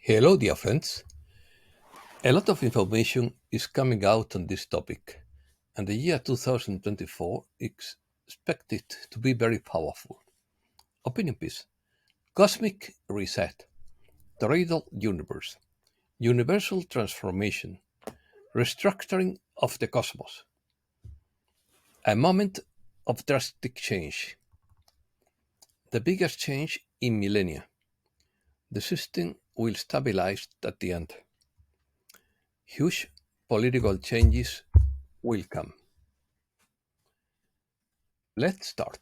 Hello, dear friends. A lot of information is coming out on this topic, and the year 2024 is expected to be very powerful. Opinion piece: Cosmic Reset, Toroidal Universe, Universal Transformation, Restructuring of the Cosmos, a moment of drastic change, the biggest change in millennia. The system will stabilize at the end. Huge political changes will come. Let's start.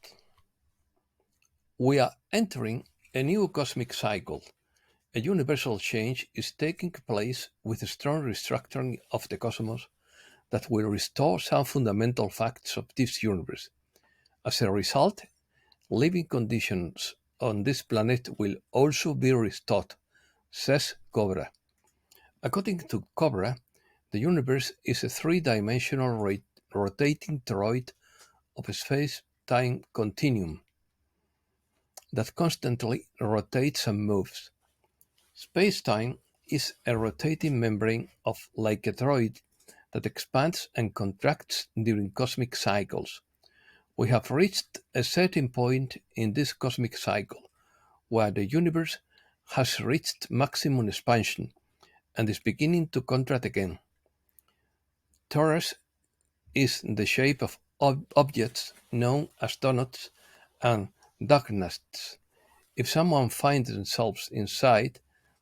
We are entering a new cosmic cycle. A universal change is taking place with a strong restructuring of the cosmos that will restore some fundamental facts of this universe. As a result, living conditions on this planet will also be restored, says Cobra. According to Cobra, the universe is a three-dimensional rotating toroid of a space-time continuum that constantly rotates and moves. Space-time is a rotating membrane of like a toroid that expands and contracts during cosmic cycles. We have reached a certain point in this cosmic cycle where the universe has reached maximum expansion and is beginning to contract again. Torus is the shape of objects known as donuts and donuts. If someone finds themselves inside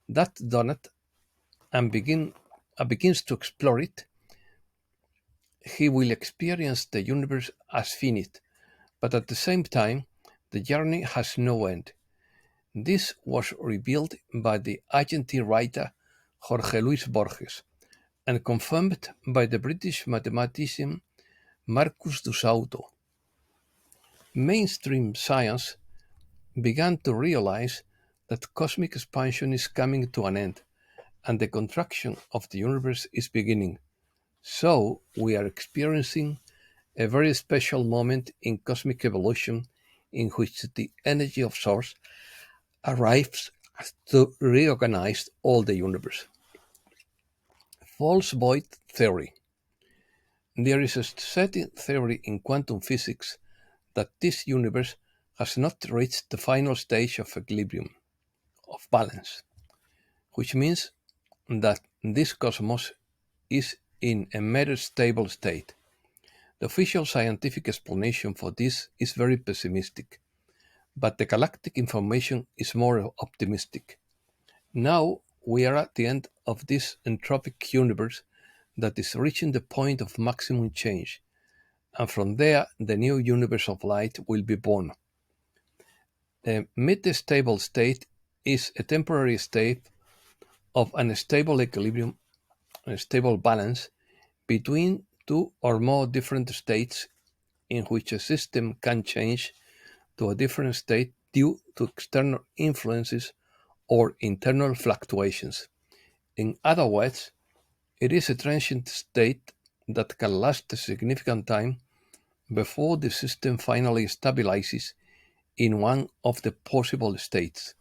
that donut and begins to explore it, he will experience the universe as finite, but at the same time, the journey has no end. This was revealed by the Argentine writer Jorge Luis Borges and confirmed by the British mathematician Marcus du Sauto. Mainstream science began to realize that cosmic expansion is coming to an end and the contraction of the universe is beginning. So, we are experiencing a very special moment in cosmic evolution in which the energy of source arrives to reorganize all the universe. False void theory. There is a certain theory in quantum physics that this universe has not reached the final stage of equilibrium, of balance, which means that this cosmos is in a meta-stable state. The official scientific explanation for this is very pessimistic, but the galactic information is more optimistic. Now we are at the end of this entropic universe that is reaching the point of maximum change, and from there the new universe of light will be born. A mid-stable state is a temporary state of unstable equilibrium, a stable balance between two or more different states in which a system can change to a different state due to external influences or internal fluctuations. In other words, it is a transient state that can last a significant time before the system finally stabilizes in one of the possible states.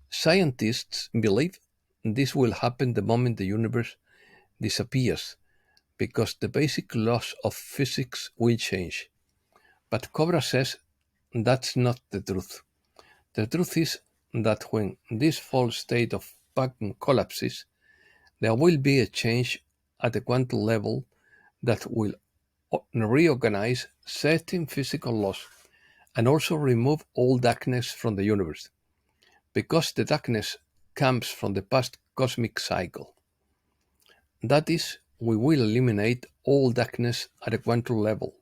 Scientists believe this will happen the moment the universe disappears because the basic laws of physics will change. But Cobra says that's not the truth. The truth is that when this false state of vacuum collapses, there will be a change at the quantum level that will reorganize certain physical laws and also remove all darkness from the universe, because the darkness comes from the past cosmic cycle. That is, we will eliminate all darkness at a quantum level.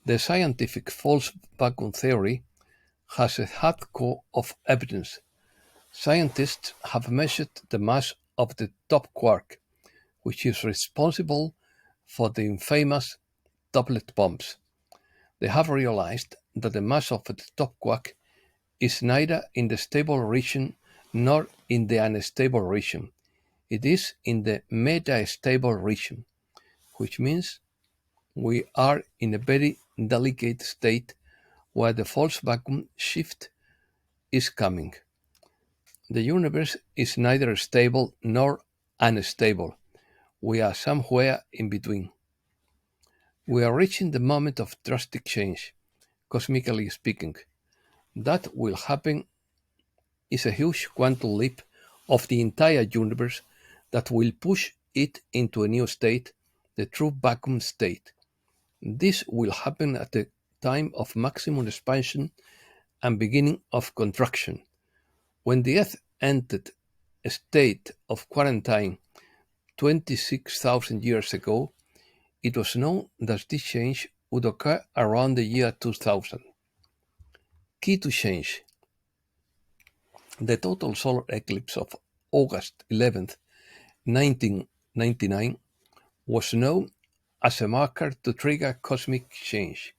The scientific false vacuum theory has a hardcore of evidence. Scientists have measured the mass of the top quark, which is responsible for the infamous doublet bombs. They have realized that the mass of the top quark is neither in the stable region nor in the unstable region. It is in the metastable region, which means we are in a very delicate state where the false vacuum shift is coming. The universe is neither stable nor unstable. We are somewhere in between. We are reaching the moment of drastic change, cosmically speaking. That will happen is a huge quantum leap of the entire universe that will push it into a new state, the true vacuum state. This will happen at the time of maximum expansion and beginning of contraction. When the Earth entered a state of quarantine 26,000 years ago, it was known that this change would occur around the year 2000. Key to change: the total solar eclipse of August 11th, 1999, was known as a marker to trigger cosmic change,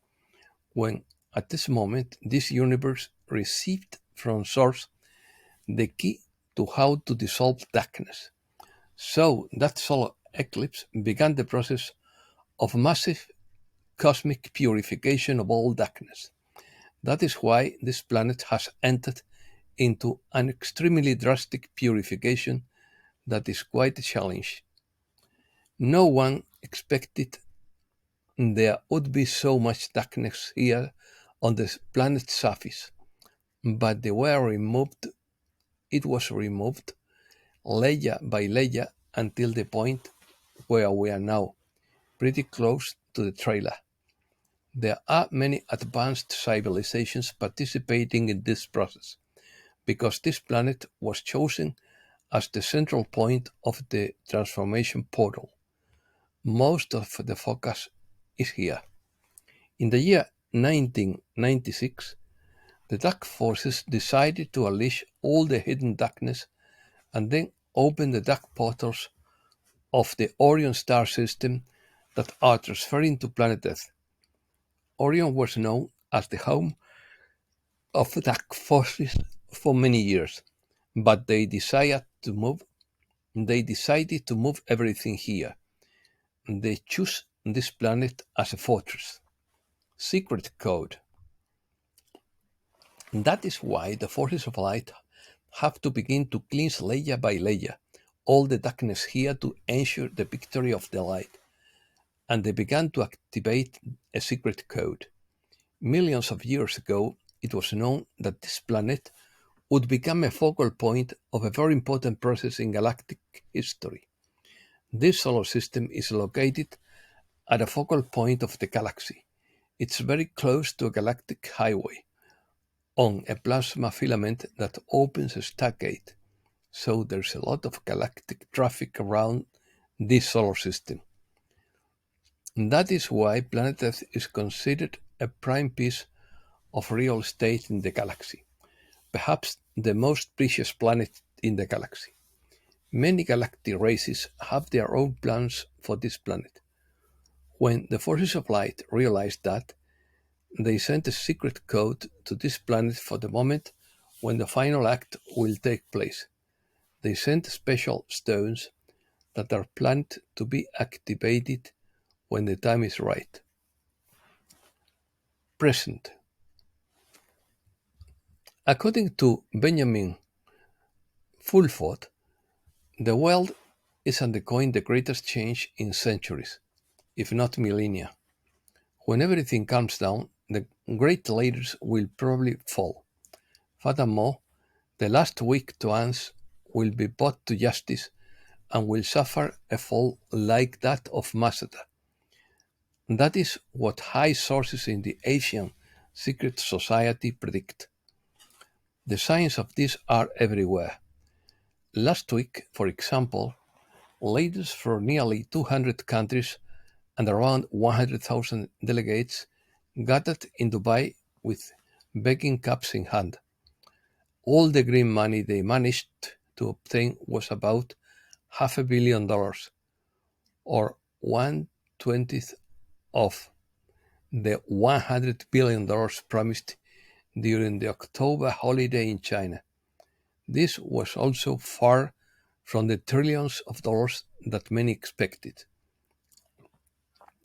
when at this moment this universe received from Source the key to how to dissolve darkness. So that solar eclipse began the process of massive cosmic purification of all darkness. That is why this planet has entered into an extremely drastic purification that is quite a challenge. No one expected there would be so much darkness here on the planet's surface, but it was removed layer by layer until the point where we are now, pretty close to the trailer. There are many advanced civilizations participating in this process because this planet was chosen as the central point of the transformation portal. Most of the focus is here. In the year 1996, the dark forces decided to unleash all the hidden darkness and then open the dark portals of the Orion star system that are transferring to planet Earth. Orion was known as the home of dark forces for many years, but they decided to move everything here. They chose this planet as a fortress. Secret code. That is why the forces of light have to begin to cleanse layer by layer all the darkness here to ensure the victory of the light, and they began to activate a secret code. Millions of years ago, it was known that this planet would become a focal point of a very important process in galactic history. This solar system is located at a focal point of the galaxy. It's very close to a galactic highway on a plasma filament that opens a stargate, so there's a lot of galactic traffic around this solar system. That is why planet Earth is considered a prime piece of real estate in the galaxy, perhaps the most precious planet in the galaxy. Many galactic races have their own plans for this planet. When the forces of light realized that, they sent a secret code to this planet for the moment when the final act will take place. They sent special stones that are planned to be activated when the time is right. Present. According to Benjamin Fulford, the world is undergoing the greatest change in centuries, if not millennia. When everything calms down, the great leaders will probably fall. Furthermore, the last weak to answer will be brought to justice and will suffer a fall like that of Masada. That is what high sources in the Asian secret society predict. The signs of this are everywhere. Last week, for example, leaders from nearly 200 countries and around 100,000 delegates gathered in Dubai with begging cups in hand. All the green money they managed to obtain was about $500 million, or 1/20th of the $100 billion promised during the October holiday in China. This was also far from the trillions of dollars that many expected.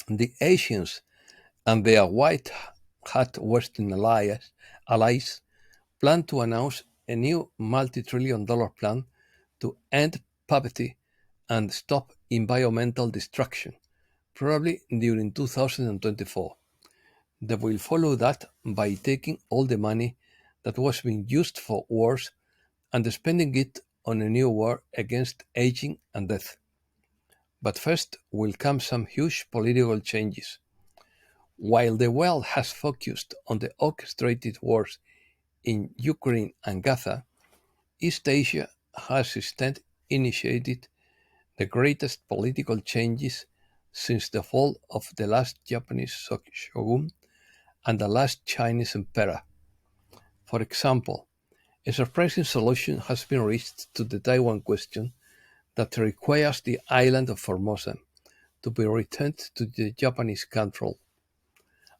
The Asians and their white hat Western allies plan to announce a new multi-trillion-dollar plan to end poverty and stop environmental destruction, probably during 2024. They will follow that by taking all the money that was being used for wars and spending it on a new war against aging and death. But first will come some huge political changes. While the world has focused on the orchestrated wars in Ukraine and Gaza, East Asia has instead initiated the greatest political changes since the fall of the last Japanese shogun and the last Chinese emperor. For example, a surprising solution has been reached to the Taiwan question that requires the island of Formosa to be returned to the Japanese control,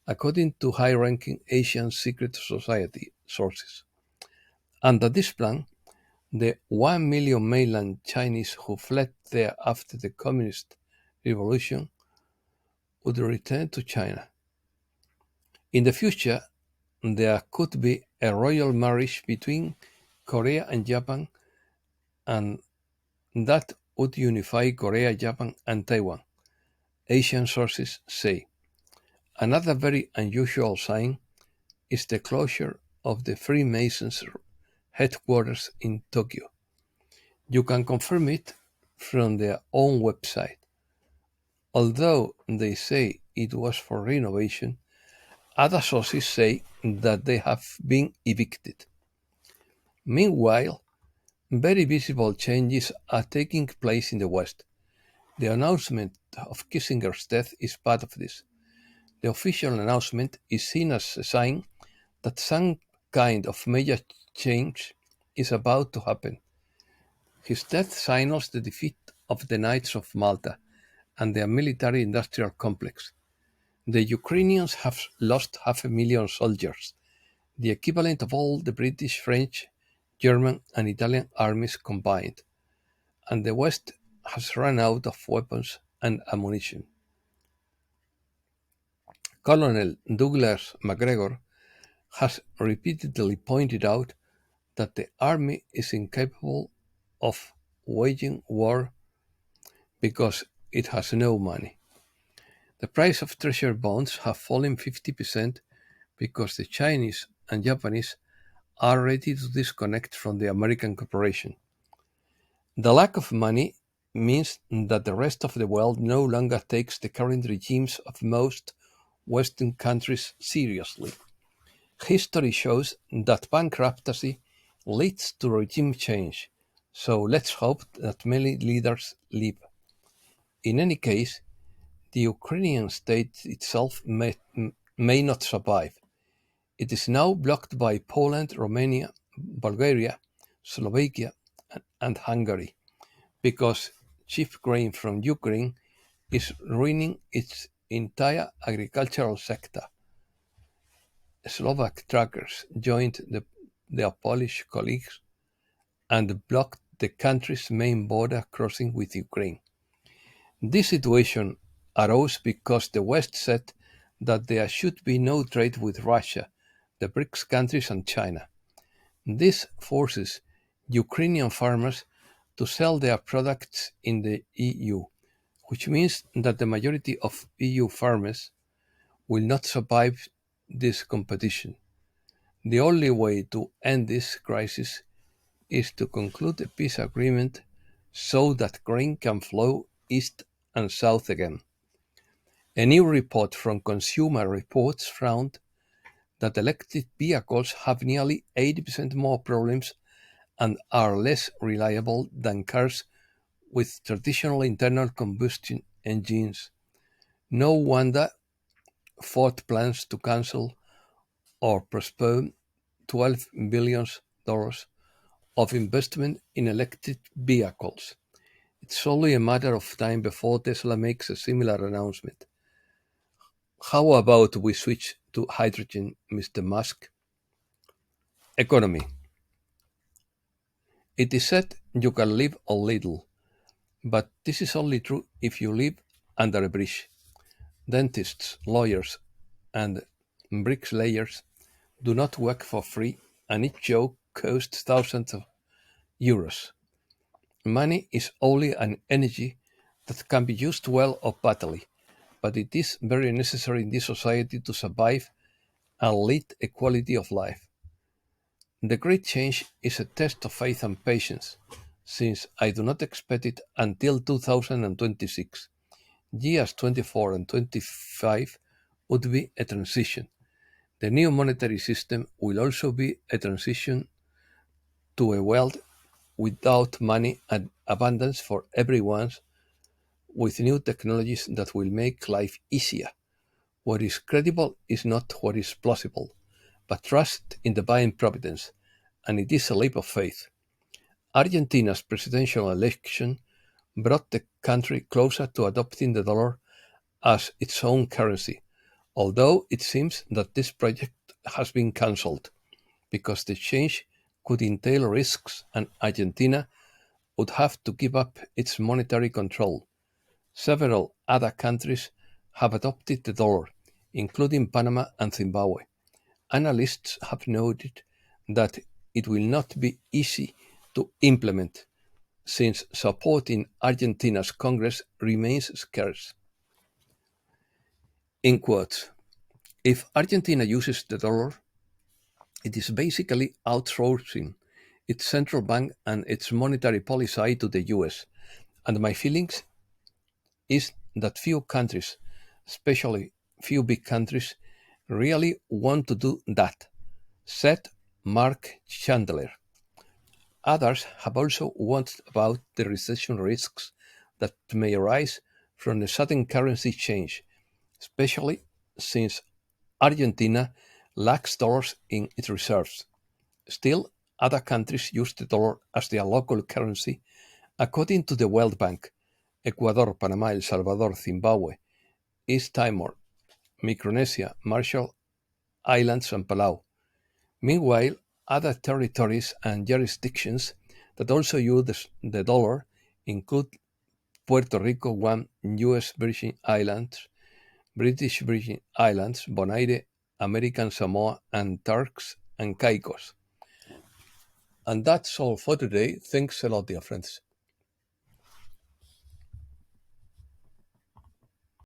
according to high-ranking Asian secret society sources. Under this plan, the 1 million mainland Chinese who fled there after the Communist Revolution would return to China. In the future, there could be a royal marriage between Korea and Japan, and that would unify Korea, Japan, and Taiwan, Asian sources say. Another very unusual sign is the closure of the Freemasons' headquarters in Tokyo. You can confirm it from their own website. Although they say it was for renovation, other sources say that they have been evicted. Meanwhile, very visible changes are taking place in the West. The announcement of Kissinger's death is part of this. The official announcement is seen as a sign that some kind of major change is about to happen. His death signals the defeat of the Knights of Malta and their military-industrial complex. The Ukrainians have lost 500,000 soldiers, the equivalent of all the British, French, German, and Italian armies combined, and the West has run out of weapons and ammunition. Colonel Douglas MacGregor has repeatedly pointed out that the army is incapable of waging war because it has no money. The price of treasury bonds have fallen 50% because the Chinese and Japanese are ready to disconnect from the American corporation. The lack of money means that the rest of the world no longer takes the current regimes of most Western countries seriously. History shows that bankruptcy leads to regime change, so let's hope that many leaders leave. In any case, the Ukrainian state itself may not survive. It is now blocked by Poland, Romania, Bulgaria, Slovakia, and Hungary, because cheap grain from Ukraine is ruining its entire agricultural sector. Slovak truckers joined their Polish colleagues and blocked the country's main border crossing with Ukraine. This situation arose because the West said that there should be no trade with Russia, the BRICS countries, and China. This forces Ukrainian farmers to sell their products in the EU, which means that the majority of EU farmers will not survive this competition. The only way to end this crisis is to conclude a peace agreement so that grain can flow east and south again. A new report from Consumer Reports found that electric vehicles have nearly 80% more problems and are less reliable than cars with traditional internal combustion engines. No wonder Ford plans to cancel or postpone $12 billion of investment in electric vehicles. It's only a matter of time before Tesla makes a similar announcement. How about we switch to hydrogen, Mr. Musk? Economy. It is said you can live a little, but this is only true if you live under a bridge. Dentists, lawyers, and bricklayers do not work for free, and each job cost thousands of euros. Money is only an energy that can be used well or badly, but it is very necessary in this society to survive and lead a quality of life. The great change is a test of faith and patience, since I do not expect it until 2026. Years 24 and 25 would be a transition. The new monetary system will also be a transition to a world without money and abundance for everyone, with new technologies that will make life easier. What is credible is not what is plausible, but trust in divine providence, and it is a leap of faith. Argentina's presidential election brought the country closer to adopting the dollar as its own currency, although it seems that this project has been cancelled because the change could entail risks and Argentina would have to give up its monetary control. Several other countries have adopted the dollar, including Panama and Zimbabwe. Analysts have noted that it will not be easy to implement, since support in Argentina's Congress remains scarce. In quotes, if Argentina uses the dollar, it is basically outsourcing its central bank and its monetary policy to the US, and my feelings is that few countries, especially few big countries, really want to do that, said Mark Chandler. Others have also warned about the recession risks that may arise from a sudden currency change, especially since Argentina lacks dollars in its reserves. Still, other countries use the dollar as their local currency, according to the World Bank. Ecuador, Panama, El Salvador, Zimbabwe, East Timor, Micronesia, Marshall Islands, and Palau. Meanwhile, other territories and jurisdictions that also use the dollar include Puerto Rico, Guam, US Virgin Islands, British Virgin Islands, Bonaire, American Samoa, and Turks and Caicos. And that's all for today. Thanks a lot, dear friends.